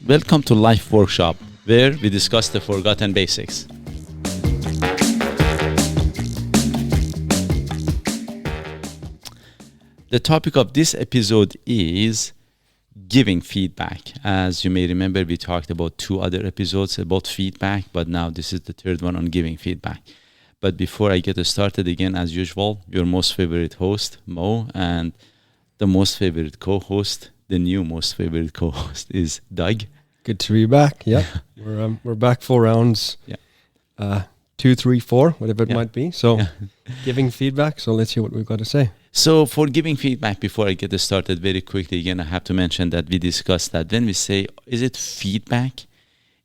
Welcome to Life Workshop, where we discuss the forgotten basics. The topic of this episode is giving feedback. As you may remember, we talked about 2 other episodes about feedback, but now this is the 3rd one on giving feedback. But before I get started again, as usual, your most favorite host, Mo, and the most favorite co-host, the new most favorite co-host is Doug. Good to be back. Yeah, we're back 4 rounds. Yeah, 2, 3, 4, whatever it might be. So, giving feedback. So let's hear what we've got to say. So for giving feedback, before I get started, very quickly again, I have to mention that we discussed that when we say, is it feedback?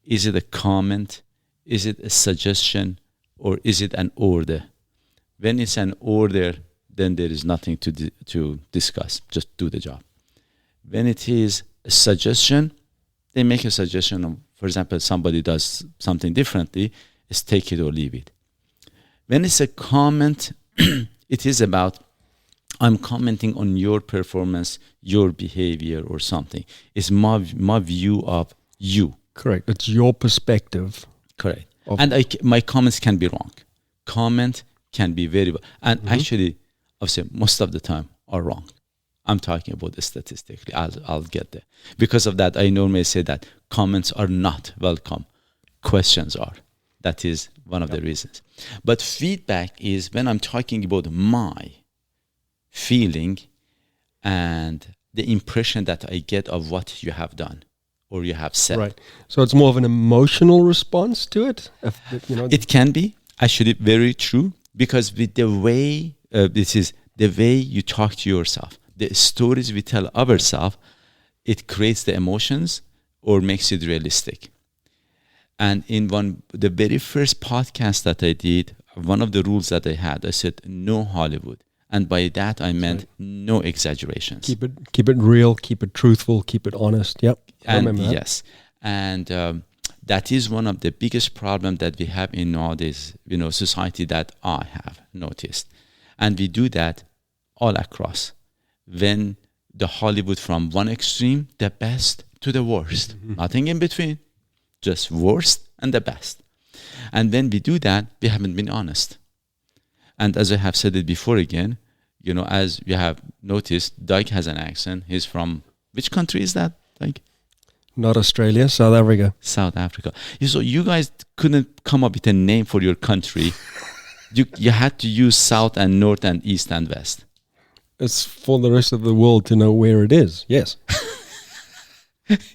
Is it a comment? Is it a suggestion? Or is it an order? When it's an order, then there is nothing to discuss. Just do the job. When it is a suggestion, they make a suggestion of, for example, somebody does something differently, is take it or leave it. When it's a comment, it is about, I'm commenting on your performance, your behavior or something. It's my view of you. Correct. It's your perspective. Correct. And my comments can be wrong. Comment can be very, and actually, I would say most of the time are wrong. I'm talking about the statistically. I'll get there. Because of that, I normally say that comments are not welcome. Questions are. That is one of the reasons. But feedback is when I'm talking about my feeling and the impression that I get of what you have done or you have said. Right. So it's more of an emotional response to it? It can be actually very true, because with the way, this is the way you talk to yourself, the stories we tell ourselves, it creates the emotions or makes it realistic. And in the very first podcast that I did, one of the rules that I had, I said, no Hollywood. And by that, I meant no exaggerations. Keep it real, keep it truthful, keep it honest. Yep. And yes. And that is one of the biggest problems that we have in nowadays, society, that I have noticed. And we do that all across. When the Hollywood from one extreme, the best to the worst. Nothing in between. Just worst and the best. And when we do that, we haven't been honest. And as I have said it before again, as you have noticed, Doug has an accent. He's from, which country is that, Doug? Not Australia, South Africa. South Africa. So you guys couldn't come up with a name for your country. You had to use South and North and East and West. It's for the rest of the world to know where it is. Yes.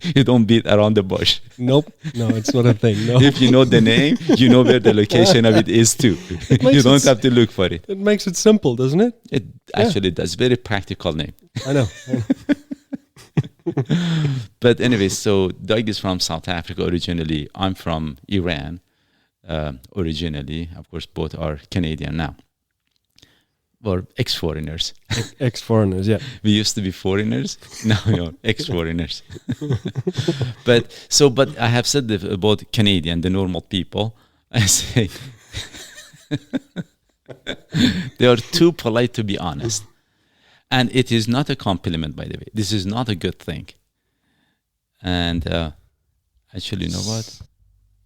You don't beat around the bush. Nope. No, it's not a thing. No. If you know the name, you know where the location of it is too. You don't have to look for it. It makes it simple, doesn't it? It actually does. Very practical name. I know. But anyway, so Doug is from South Africa originally. I'm from Iran originally. Of course, both are Canadian now. Or ex-foreigners. Ex-foreigners, yeah. We used to be foreigners. Now we are ex-foreigners. But I have said about Canadian, the normal people. I say they are too polite to be honest. And it is not a compliment, by the way. This is not a good thing. And actually, you know what?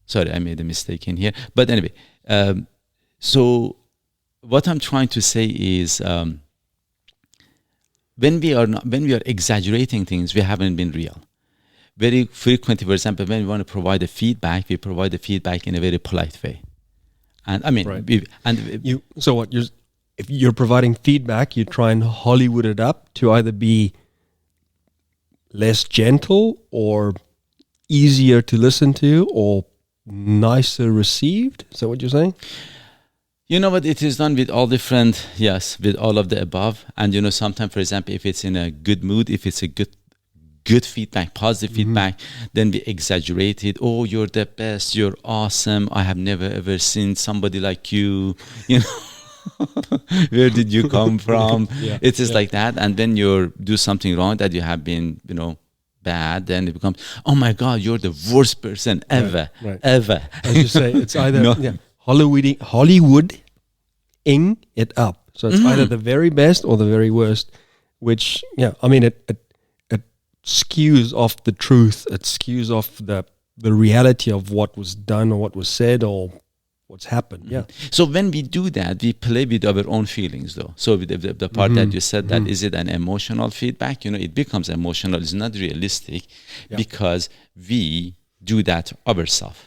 Sorry, I made a mistake in here. But anyway, so what I'm trying to say is, when we are exaggerating things, we haven't been real. Very frequently, for example, when we want to provide a feedback, we provide the feedback in a very polite way. And I mean, right. If you're providing feedback, you try and Hollywood it up to either be less gentle or easier to listen to or nicer received. Is that what you're saying? You know what, it is done with all different, yes, with all of the above. And sometimes, for example, if it's in a good mood, if it's a good feedback, positive feedback, then we exaggerate it. Oh, you're the best, you're awesome, I have never ever seen somebody like you, where did you come from? It is like that. And then you do something wrong that you have been, bad, then it becomes, oh my God, you're the worst person ever, ever. As you say, it's either Hollywooding it up. So it's either the very best or the very worst, which, it skews off the truth. It skews off the reality of what was done or what was said or what's happened. Yeah. So when we do that, we play with our own feelings, though. So with the part that you said, that is it an emotional feedback? It becomes emotional. It's not realistic because we do that ourselves.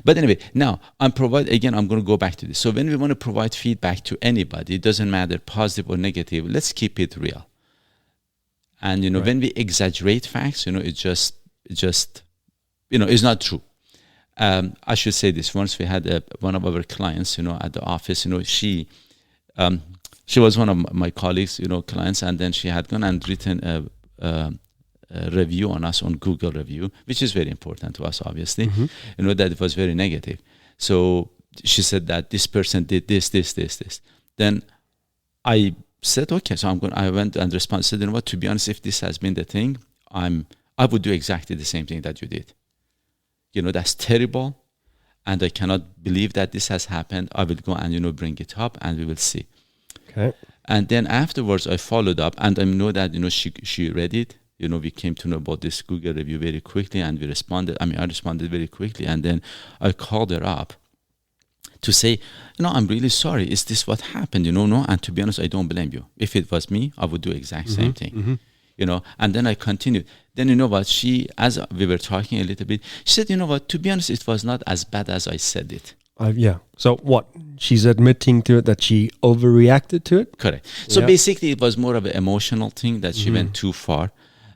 But anyway, now I'm going to go back to this. So when we want to provide feedback to anybody, it doesn't matter positive or negative. Let's keep it real. And when we exaggerate facts, it's just it's not true. I should say this. Once we had one of our clients, at the office, she was one of my colleagues, clients, and then she had gone and written a review on us on Google review, which is very important to us, obviously. That it was very negative. So she said that this person did this. Then I said, okay, so I went and responded. Said, what? To be honest, if this has been the thing, I would do exactly the same thing that you did. That's terrible, and I cannot believe that this has happened. I will go and bring it up, and we will see. Okay. And then afterwards, I followed up, and I know that she read it. We came to know about this Google review very quickly, and we responded. I responded very quickly, and then I called her up to say, I'm really sorry. Is this what happened? No. And to be honest, I don't blame you. If it was me, I would do exact same thing. And then I continued. Then what? As we were talking a little bit, she said, what? To be honest, it was not as bad as I said it. Yeah. So what? She's admitting to it that she overreacted to it? Correct. So basically, it was more of an emotional thing that she went too far.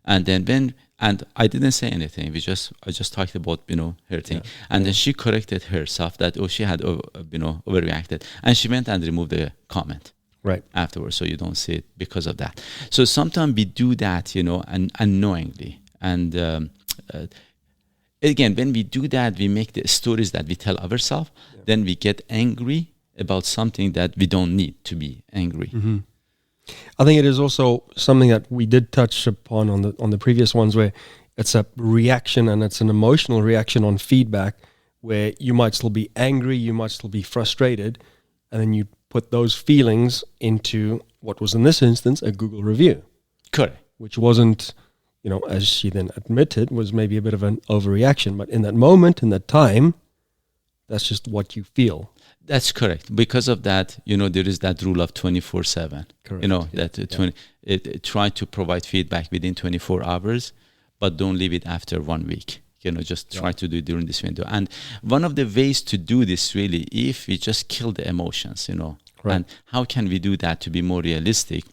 And then and I didn't say anything. I just talked about, her thing. And then she corrected herself that, she had, overreacted. And she went and removed the comment. Right. Afterwards, so you don't see it because of that. So sometimes we do that, and unknowingly. And again, when we do that, we make the stories that we tell ourselves. Then we get angry about something that we don't need to be angry. I think it is also something that we did touch upon on the previous ones, where it's a reaction, and it's an emotional reaction on feedback, where you might still be angry, you might still be frustrated, and then you put those feelings into what was in this instance a Google review. Correct. Which wasn't, as she then admitted, was maybe a bit of an overreaction. But in that moment, in that time, that's just what you feel. That's correct. Because of that, there is that rule of 24/7. Correct. Try to provide feedback within 24 hours, but don't leave it after 1 week. Just try to do it during this window. And one of the ways to do this, really, if we just kill the emotions, Right. And how can we do that to be more realistic?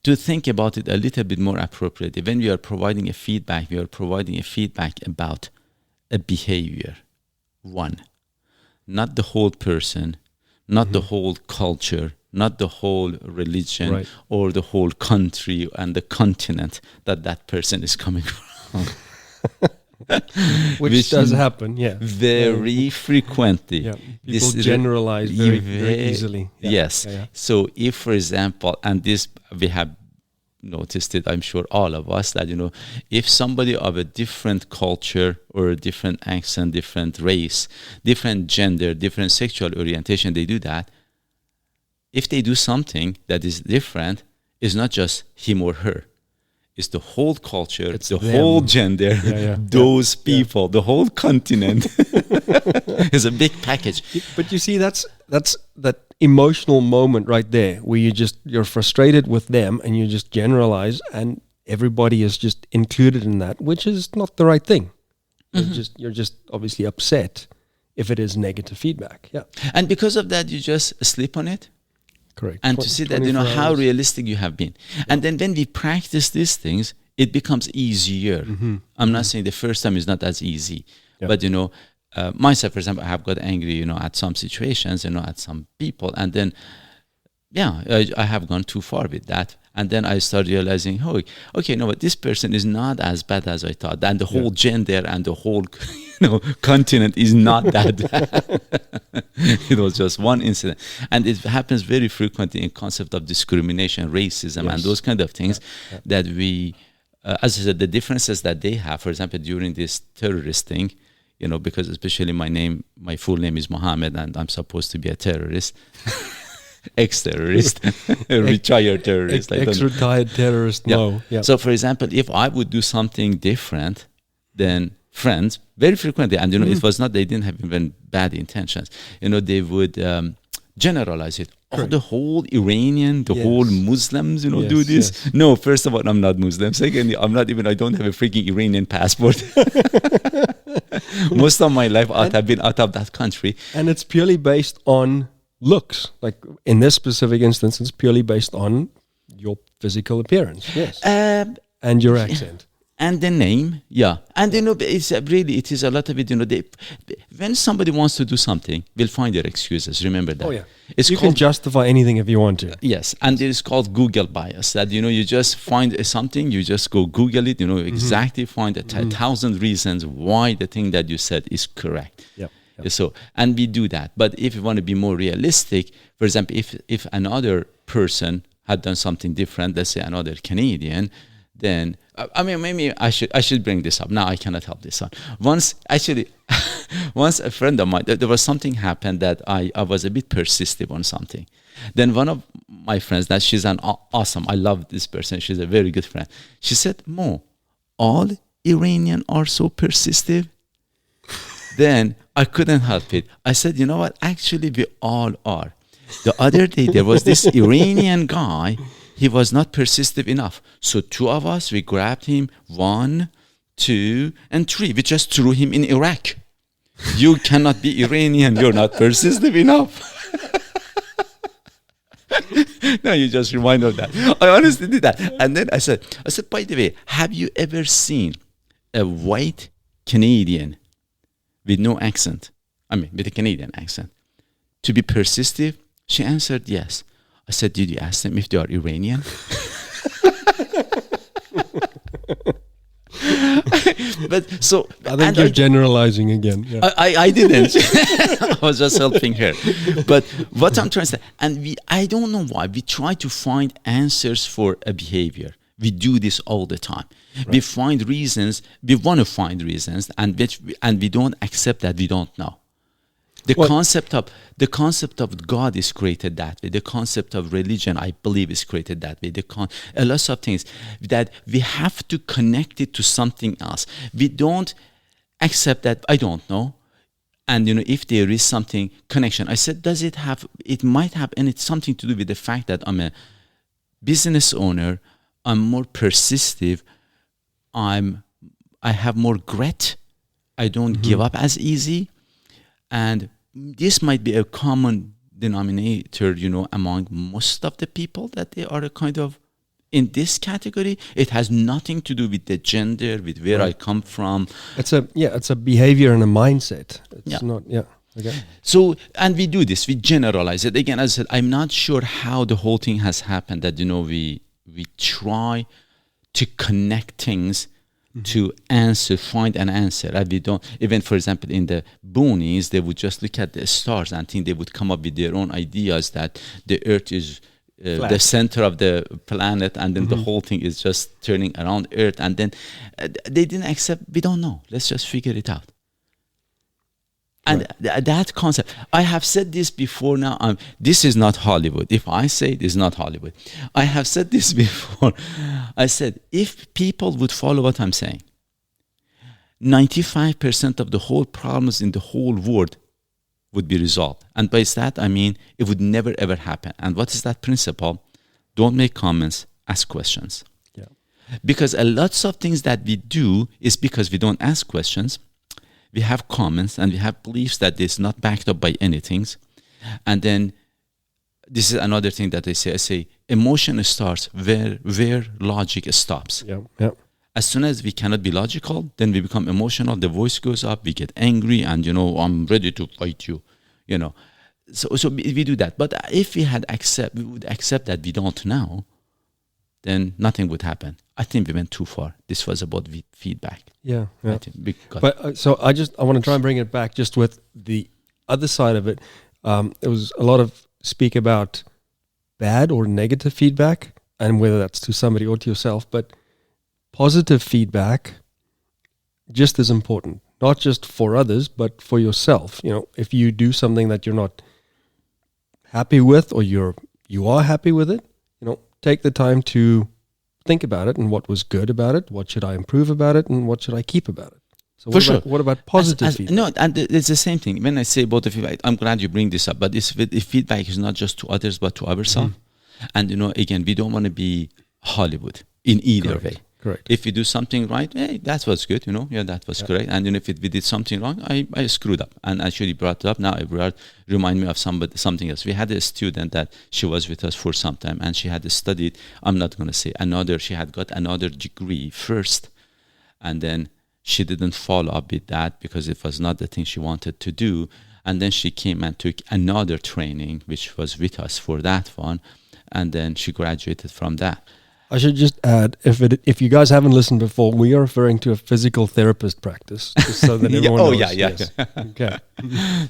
To think about it a little bit more appropriately. When we are providing a feedback, we are providing a feedback about a behavior. One, not the whole person, not the whole culture, not the whole religion, or the whole country and the continent that person is coming from. Which does happen, very frequently. Yeah. People generalize very easily. Yes. So if, for example, and this we have noticed it, I'm sure all of us, that if somebody of a different culture or a different accent, different race, different gender, different sexual orientation, they do that. If they do something that is different, it's not just him or her. It's the whole culture, it's the whole gender, those people, the whole continent. It's a big package. But you see, that's that emotional moment right there, where you're frustrated with them, and you just generalize, and everybody is just included in that, which is not the right thing. You're just obviously upset if it is negative feedback. Yeah. And because of that, you just sleep on it. Correct. And to see that, how realistic you have been. And then when we practice these things, it becomes easier. I'm not saying the first time is not as easy, but myself, for example, I have got angry, at some situations, at some people, and then, I have gone too far with that. And then I started realizing, okay, but this person is not as bad as I thought. And the whole gender and the whole, continent is not that bad. It was just one incident. And it happens very frequently in concept of discrimination, racism, and those kind of things that we, as I said, the differences that they have, for example, during this terrorist thing, because especially my full name is Mohammed, and I'm supposed to be a terrorist. Ex-terrorist, retired terrorist. I don't know. Ex-retired terrorist. Yeah. No. Yeah. So, for example, if I would do something different, then friends very frequently, and it was not, they didn't have even bad intentions. They would generalize it. Oh, the whole Iranian, the whole Muslims, do this. Yes. No, first of all, I'm not Muslim. Secondly, I don't have a freaking Iranian passport. Most of my life I've been out of that country. And it's purely based on looks. Like in this specific instance, it's purely based on your physical appearance. Yes. And your accent. And the name, yeah. And it's it is a lot of it, when somebody wants to do something, we'll find their excuses. Remember that. Oh, yeah. You can justify anything if you want to. Yes. And it is called Google bias, that, you just find something, you just go Google it, exactly find 1,000 reasons why the thing that you said is correct. Yep. So, and we do that. But if you want to be more realistic, for example, if another person had done something different, let's say another Canadian, then maybe I should bring this up. Now I cannot help this one. Once a friend of mine, there was something happened that I was a bit persistent on something. Then one of my friends, that she's an awesome, I love this person, she's a very good friend. She said, Mo, all Iranian are so persistent? Then I couldn't help it. I said, you know what? Actually, we all are. The other day, there was this Iranian guy. He was not persistent enough. So 2 of us, we grabbed him, 1, 2, and 3. We just threw him in Iraq. You cannot be Iranian. You're not persistent enough. No, you just remind of that. I honestly did that. And then I said, by the way, have you ever seen a white Canadian with no accent? With a Canadian accent, to be persistent? She answered yes. I said, did you ask them if they are Iranian? But so I think you're generalizing again. Yeah. I didn't. I was just helping her. But what I'm trying to say, and I don't know why, we try to find answers for a behavior. We do this all the time. Right. We find reasons, we want to find reasons, and we don't accept that we don't know. The concept of God is created that way. The concept of religion, I believe, is created that way. A lot of things that we have to connect it to something else. We don't accept that I don't know. And if there is something connection, I said, it might have something to do with the fact that I'm a business owner. I'm more persistent. I have more grit. I don't give up as easy. And this might be a common denominator, among most of the people, that they are a kind of in this category. It has nothing to do with the gender, with where I come from. It's a behavior and a mindset. It's not. Okay. So, and we do this, we generalize it. Again, as I said, I'm not sure how the whole thing has happened, that, we try to connect things to find an answer. And we don't, even for example, in the boonies, they would just look at the stars and think they would come up with their own ideas that the earth is the center of the planet, and then the whole thing is just turning around earth. And then they didn't accept, we don't know, let's just figure it out. And that concept, I have said this before now, this is not Hollywood. If I say it is not Hollywood. I have said this before. I said, if people would follow what I'm saying, 95% of the whole problems in the whole world would be resolved. And by that, I mean, it would never ever happen. And what is that principle? Don't make comments, ask questions. Yeah. Because a lot of things that we do is because we don't ask questions. We have comments and we have beliefs that is not backed up by anything. And then this is another thing that I say emotion starts where logic stops. Yeah. As soon as we cannot be logical, then we become emotional, the voice goes up, we get angry, and I'm ready to fight you. So we do that. But if we would accept that we don't know, then nothing would happen. I think we went too far. This was about feedback. Yeah. I think so I want to try and bring it back just with the other side of it. There was a lot of speak about bad or negative feedback, and whether that's to somebody or to yourself, but positive feedback just as important, not just for others, but for yourself. If you do something that you're not happy with, or you are happy with it, take the time to think about it and what was good about it, what should I improve about it, and what should I keep about it. So what about positive feedback? No, and it's the same thing. When I say about the feedback, I'm glad you bring this up, but if feedback is not just to others, but to ourselves. And, again, we don't want to be Hollywood in either way. Correct. If we do something right, hey, that was good, that was correct. And if we did something wrong, I screwed up. And actually brought it up. Now it remind me of something else. We had a student that she was with us for some time, and she had studied, I'm not going to say she had got another degree first, and then she didn't follow up with that because it was not the thing she wanted to do. And then she came and took another training, which was with us for that one. And then she graduated from that. I should just add, if you guys haven't listened before, we are referring to a physical therapist practice, just so that everyone knows. Yeah. Yes. Okay.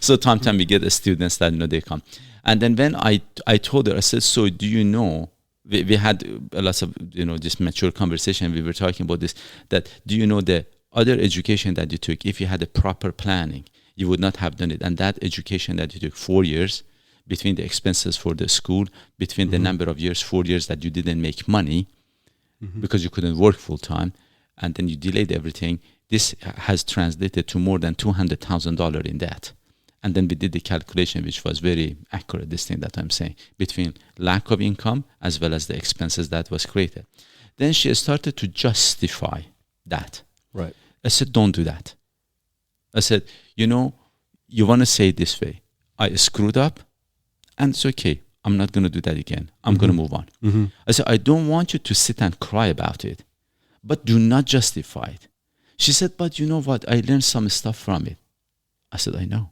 So time we get the students that they come. And then when I told her, I said, so do you know, we had a lot of, this mature conversation, we were talking about this, that do you know the other education that you took, if you had a proper planning, you would not have done it. And that education that you took 4 years, between the expenses for the school, between the number of years, 4 years that you didn't make money because you couldn't work full time, and then you delayed everything, this has translated to more than $200,000 in debt. And then we did the calculation, which was very accurate, this thing that I'm saying, between lack of income as well as the expenses that was created. Then she started to justify that. Right. I said, don't do that. I said, you want to say it this way. I screwed up, and it's okay. I'm not going to do that again. I'm going to move on. I said, I don't want you to sit and cry about it, but do not justify it. She said, but you know what? I learned some stuff from it. I said, I know.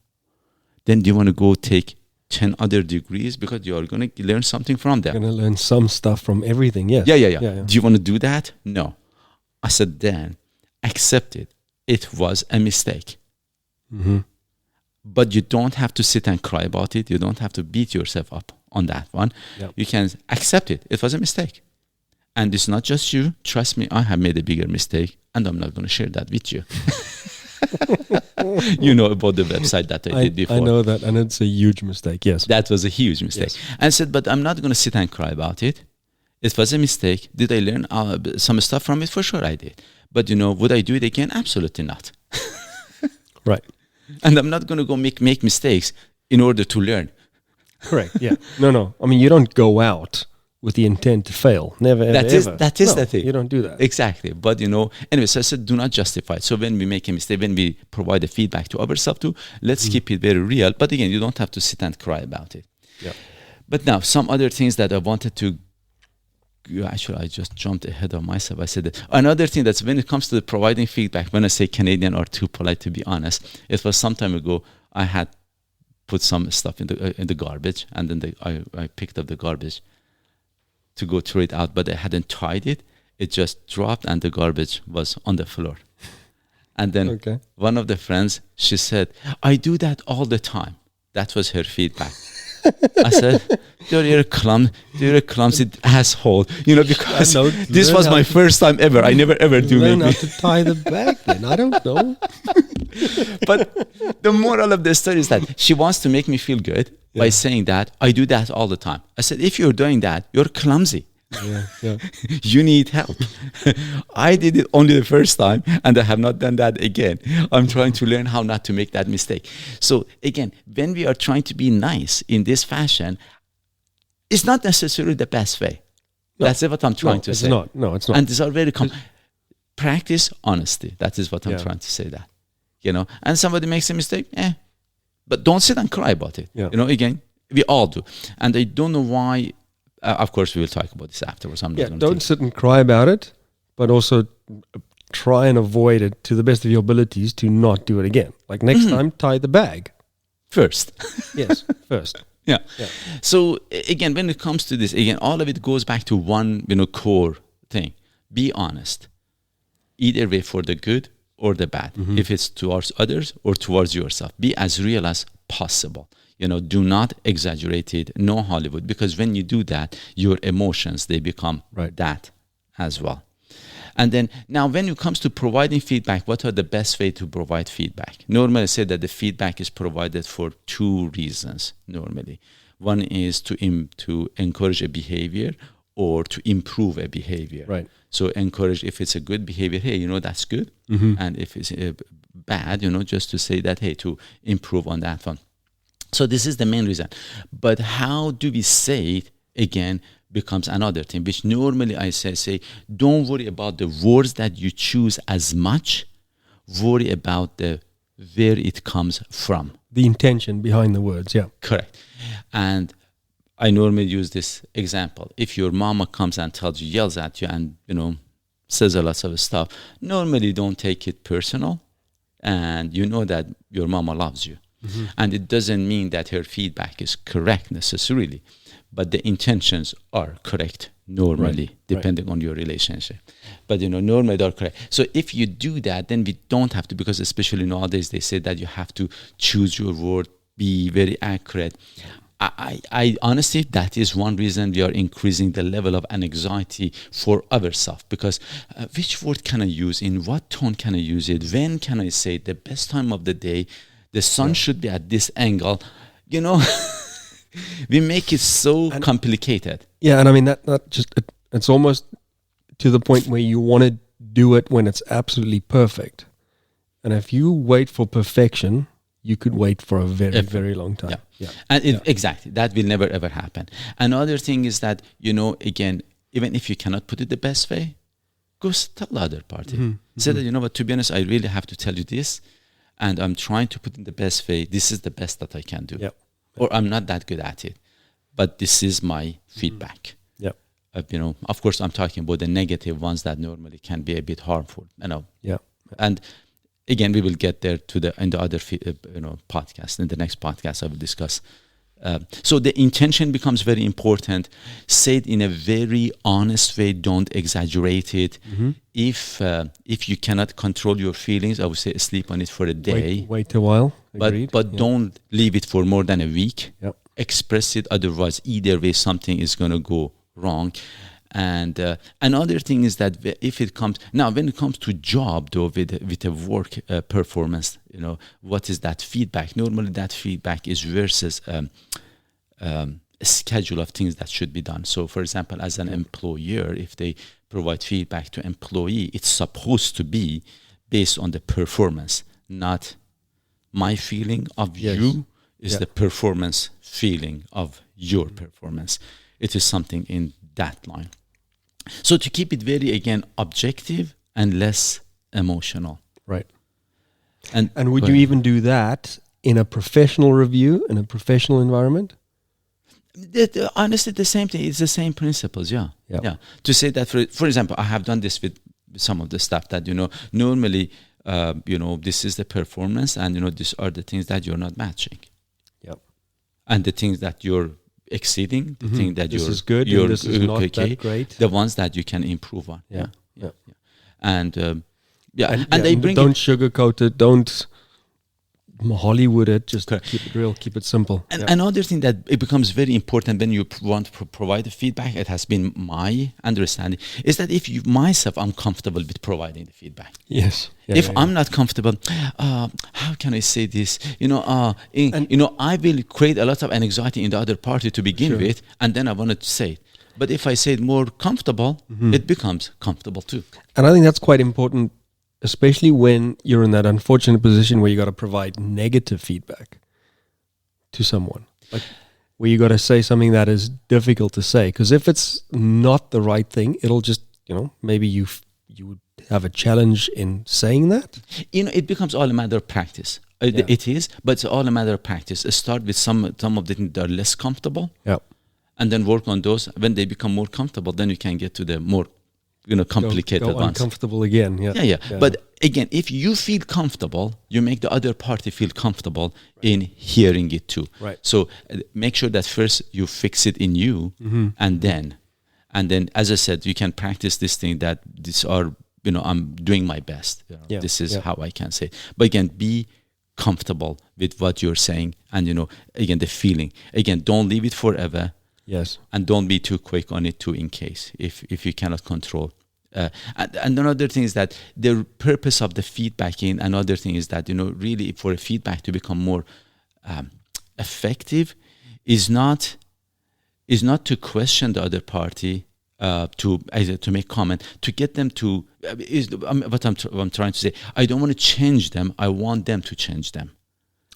Then do you want to go take 10 other degrees because you are going to learn something from them? Going to learn some stuff from everything, yes. Yeah. Do you want to do that? No. I said, then accept it. It was a mistake. But you don't have to sit and cry about it. You don't have to beat yourself up on that one. Yep. You can accept it. It was a mistake. And it's not just you. Trust me, I have made a bigger mistake, and I'm not going to share that with you. You know about the website that I did before. I know that, and it's a huge mistake, yes. That was a huge mistake. Yes. And I said, but I'm not going to sit and cry about it. It was a mistake. Did I learn some stuff from it? For sure I did. But, would I do it again? Absolutely not. Right. And I'm not going to go make mistakes in order to learn. Correct, yeah. No. I mean, you don't go out with the intent to fail. Never, ever, ever. That is the thing. You don't do that. Exactly. But, anyway, so I said, do not justify it. So when we make a mistake, when we provide the feedback to ourselves too, let's keep it very real. But again, you don't have to sit and cry about it. Yeah. But now, some other things that I wanted to, actually, I just jumped ahead of myself. I said that another thing that's when it comes to the providing feedback, when I say Canadian are too polite to be honest, it was some time ago, I had put some stuff in the garbage, and then I picked up the garbage to go throw it out, but I hadn't tied it. It just dropped, and the garbage was on the floor. And then one of the friends, she said, I do that all the time. That was her feedback. I said, you're a clumsy asshole. Because this was my first time ever. I never ever do learn how to tie the bag then. I don't know. But the moral of the story is that she wants to make me feel good by saying that I do that all the time. I said, if you're doing that, you're clumsy. Yeah. You need help. I did it only the first time, and I have not done that again. I'm trying to learn how not to make that mistake. So again, when we are trying to be nice in this fashion, it's not necessarily the best way. No. That's what I'm trying to say. No, it's not. And these are very common. Practice honesty. That is what I'm trying to say. That and somebody makes a mistake, but don't sit and cry about it. Yeah. Again, we all do, and I don't know why. Of course, we will talk about this afterwards. Don't sit and cry about it, but also try and avoid it to the best of your abilities to not do it again. Like next time, tie the bag. First. Yes, first. Yeah. So again, when it comes to this, all of it goes back to one, core thing. Be honest. Either way, for the good or the bad. If it's towards others or towards yourself. Be as real as possible. Do not exaggerate it. No Hollywood, because when you do that, your emotions, they become that as well. And then now when it comes to providing feedback, what are the best way to provide feedback? Normally I say that the feedback is provided for two reasons normally. One is to encourage a behavior or to improve a behavior. Right. So encourage, if it's a good behavior, hey, that's good. And if it's bad, just to say that, hey, to improve on that one. So this is the main reason. But how do we say it, again, becomes another thing, which normally I say, don't worry about the words that you choose as much. Worry about where it comes from. The intention behind the words, yeah. Correct. And I normally use this example. If your mama comes and yells at you and, says a lot of stuff, normally don't take it personal. And you know that your mama loves you. And it doesn't mean that her feedback is correct necessarily, but the intentions are correct normally, depending on your relationship. But, normally they're correct. So if you do that, then we don't have to, because especially nowadays they say that you have to choose your word, be very accurate. I honestly, that is one reason we are increasing the level of anxiety for ourselves, because which word can I use, in what tone can I use it, when can I say it, the best time of the day, the sun should be at this angle, we make it so complicated. Yeah, and I mean, that just, it's almost to the point where you want to do it when it's absolutely perfect. And if you wait for perfection, you could wait for a very, very long time. Yeah. And exactly, that will never ever happen. Another thing is that, again, even if you cannot put it the best way, go tell the other party. Say that, but to be honest, I really have to tell you this, and I'm trying to put it in the best way. This is the best that I can do. Yep. Or I'm not that good at it, but this is my feedback. Yep. Of course, I'm talking about the negative ones that normally can be a bit harmful. Yeah. And again, we will get there in the other podcast. In the next podcast, I will discuss. So the intention becomes very important. Say it in a very honest way. Don't exaggerate it. If you cannot control your feelings, I would say sleep on it for a day. Wait a while. Agreed. But don't leave it for more than a week. Yep. Express it. Otherwise, either way, something is going to go wrong. And another thing is that when it comes to job, though, with a work performance, what is that feedback? Normally, that feedback is versus a schedule of things that should be done. So, for example, as an employer, if they provide feedback to employee, it's supposed to be based on the performance, not my feeling of you is the performance feeling of your performance. It is something in that line. So to keep it very, again, objective and less emotional. Right. And would you even do that in a professional review, in a professional environment? Honestly, the same thing. It's the same principles, yeah. To say that, for example, I have done this with some of the stuff that, normally, this is the performance and, these are the things that you're not matching. Yep. And the things that you're exceeding, the thing that this is good, and this is not that great. The ones that you can improve on. Yeah. And and they bring don't sugarcoat it, don't Hollywood it, just keep it real, keep it simple. And another thing that it becomes very important when you want to provide the feedback, it has been my understanding, is that if I'm comfortable with providing the feedback. Yes. If I'm not comfortable, how can I say this? I will create a lot of anxiety in the other party to begin with, and then I wanted to say it. But if I say it more comfortable, it becomes comfortable too. And I think that's quite important, especially when you're in that unfortunate position where you got to provide negative feedback to someone, like where you got to say something that is difficult to say. Because if it's not the right thing, it'll just, maybe you would have a challenge in saying that. It becomes all a matter of practice. It is, but it's all a matter of practice. Start with some of the things that are less comfortable, and then work on those. When they become more comfortable, then you can get to the more complicated go ones. Uncomfortable again. Yeah. But again, if you feel comfortable, you make the other party feel comfortable in hearing it too. Right. So make sure that first you fix it in you, and then, as I said, you can practice this thing that these are, I'm doing my best. This is how I can say it. But again, be comfortable with what you're saying, and again, the feeling. Again, don't leave it forever. Yes. And don't be too quick on it too, in case if you cannot control. And another thing is that the purpose of the feedbacking, another thing is that, really for a feedback to become more effective, is not to question the other party, to either to make comment, to get them to what I'm trying to say. I don't want to change them. I want them to change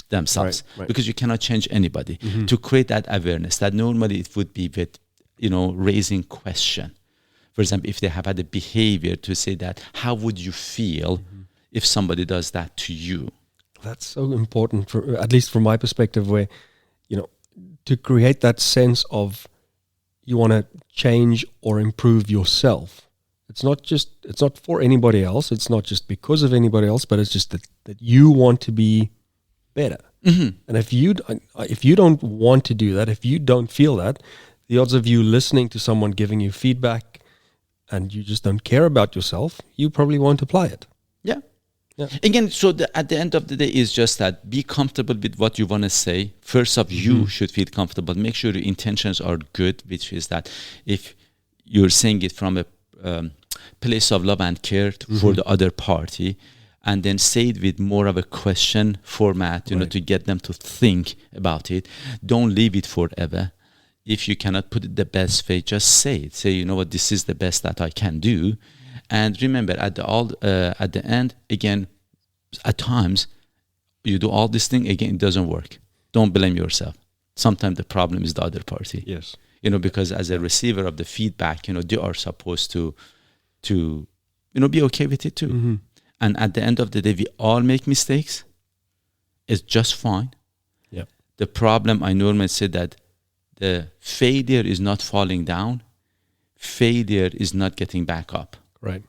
themselves, Right. because you cannot change anybody. To create that awareness, that normally it would be with raising question. For example, if they have had a behavior, to say that, how would you feel if somebody does that to you? That's so important, at least from my perspective, where, to create that sense of you want to change or improve yourself. It's not for anybody else. It's not just because of anybody else, but it's just that you want to be better. And if you don't want to do that, if you don't feel that, the odds of you listening to someone giving you feedback and you just don't care about yourself, you probably won't apply it. Yeah. Yeah. Again, so at the end of the day is just that, be comfortable with what you want to say. First off, you should feel comfortable. Make sure your intentions are good, which is that if you're saying it from a place of love and care for the other party, and then say it with more of a question format, to get them to think about it. Don't leave it forever. If you cannot put it the best way, just say it. Say, you know what, this is the best that I can do. And remember, at the end, again, at times, you do all this thing, again, it doesn't work. Don't blame yourself. Sometimes the problem is the other party. Yes. Because as a receiver of the feedback, they are supposed to be okay with it too. And at the end of the day, we all make mistakes. It's just fine. Yeah. The problem, I normally say that the failure is not falling down. Failure is not getting back up. Right.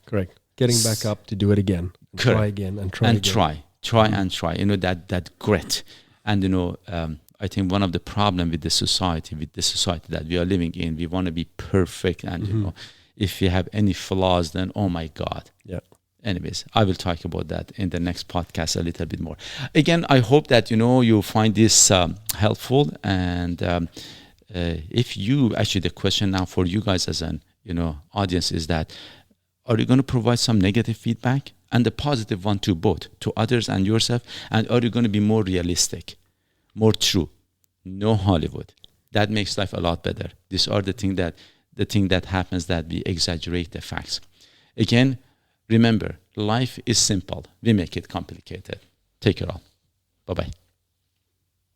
Correct. Getting back up to do it again. And try again and try and again. Try and try. That grit. And, I think one of the problem with the society that we are living in, we want to be perfect. And, if you have any flaws, then, oh my God. Yeah. Anyways, I will talk about that in the next podcast a little bit more. Again, I hope that, you find this helpful. And if you, actually the question now for you guys as an, audience is that, are you going to provide some negative feedback? And the positive one to both, to others and yourself? And are you going to be more realistic, more true? No Hollywood. That makes life a lot better. These are the thing that happens, that we exaggerate the facts. Again, remember, life is simple. We make it complicated. Take care all. Bye-bye.